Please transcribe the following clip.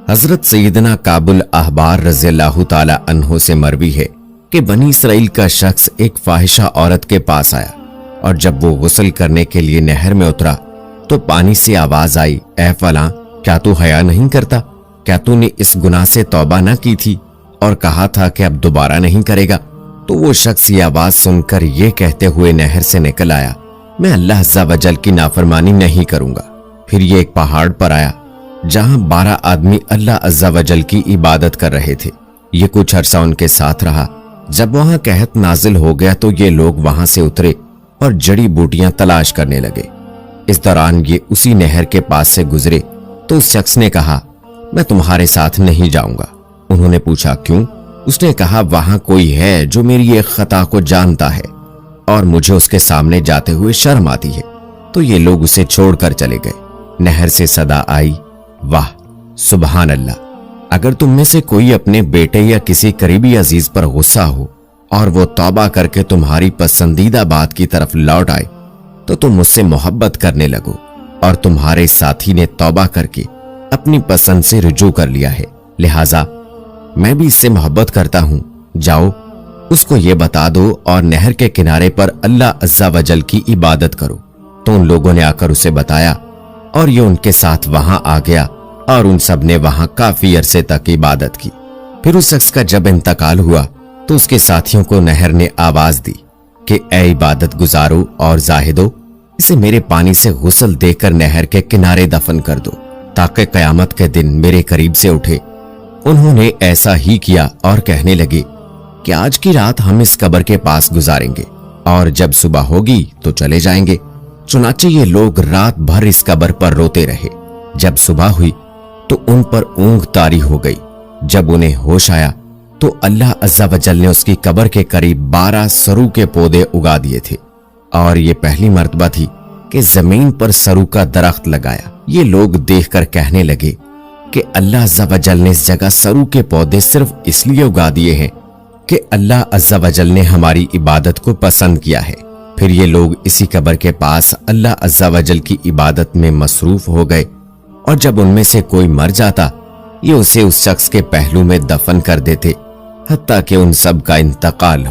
حضرت سیدنا کعب الاحبار رضی اللہ تعالی عنہ سے مروی ہے کہ بنی اسرائیل کا شخص ایک فاحشہ عورت کے پاس آیا اور جب وہ غسل کرنے کے لیے نہر میں اترا تو پانی سے آواز آئی، اے فلاں، کیا تو حیا نہیں کرتا؟ کیا تو نے اس گناہ سے توبہ نہ کی تھی اور کہا تھا کہ اب دوبارہ نہیں کرے گا؟ تو وہ شخص یہ آواز سن کر یہ کہتے ہوئے نہر سے نکل آیا، میں اللہ عز و جل کی نافرمانی نہیں کروں گا۔ پھر یہ ایک پہاڑ پر آیا جہاں 12 آدمی اللہ عز و جل کی عبادت کر رہے تھے۔ یہ کچھ عرصہ ان کے ساتھ رہا۔ جب وہاں قحط نازل ہو گیا تو یہ لوگ وہاں سے اترے اور جڑی بوٹیاں تلاش کرنے لگے۔ اس دوران یہ اسی نہر کے پاس سے گزرے تو اس شخص نے کہا، میں تمہارے ساتھ نہیں جاؤں گا۔ انہوں نے پوچھا، کیوں؟ اس نے کہا، وہاں کوئی ہے جو میری ایک خطا کو جانتا ہے اور مجھے اس کے سامنے جاتے ہوئے شرم آتی ہے۔ تو یہ لوگ اسے چھوڑ کر چلے گئے۔ نہر سے صدا آئی، واہ، سبحان اللہ! اگر تم میں سے کوئی اپنے بیٹے یا کسی قریبی عزیز پر غصہ ہو اور وہ توبہ کر کے تمہاری پسندیدہ بات کی طرف لوٹ آئے تو تم اس سے محبت کرنے لگو، اور تمہارے ساتھی نے توبہ کر کے اپنی پسند سے رجوع کر لیا ہے، لہٰذا میں بھی اس سے محبت کرتا ہوں، جاؤ اس کو یہ بتا دو اور نہر کے کنارے پر اللہ عز و جل کی عبادت کرو۔ تو ان لوگوں نے آ کر اسے بتایا اور یہ ان کے ساتھ وہاں آ گیا اور ان سب نے وہاں کافی عرصے تک عبادت کی۔ پھر اس شخص کا جب انتقال ہوا تو اس کے ساتھیوں کو نہر نے آواز دی کہ اے عبادت گزارو اور زاہدو، اسے میرے پانی سے غسل دے کر نہر کے کنارے دفن کر دو تاکہ قیامت کے دن میرے قریب سے اٹھے۔ انہوں نے ایسا ہی کیا اور کہنے لگے کہ آج کی رات ہم اس قبر کے پاس گزاریں گے اور جب صبح ہوگی تو چلے جائیں گے۔ چنانچہ یہ لوگ رات بھر اس قبر پر روتے رہے۔ جب صبح ہوئی تو ان پر اونگ طاری ہو گئی۔ جب انہیں ہوش آیا تو اللہ عز و جل نے اس کی قبر کے قریب 12 سرو کے پودے اگا دیے تھے، اور یہ پہلی مرتبہ تھی کہ زمین پر سرو کا درخت لگایا۔ یہ لوگ دیکھ کر کہنے لگے کہ اللہ عز و جل نے اس جگہ سرو کے پودے صرف اس لیے اگا دیے ہیں کہ اللہ عز و جل نے ہماری عبادت کو پسند کیا ہے۔ پھر یہ لوگ اسی قبر کے پاس اللہ عز و جل کی عبادت میں مصروف ہو گئے، اور جب ان میں سے کوئی مر جاتا یہ اسے اس شخص کے پہلو میں دفن کر دیتے حتیٰ کہ ان سب کا انتقال ہو۔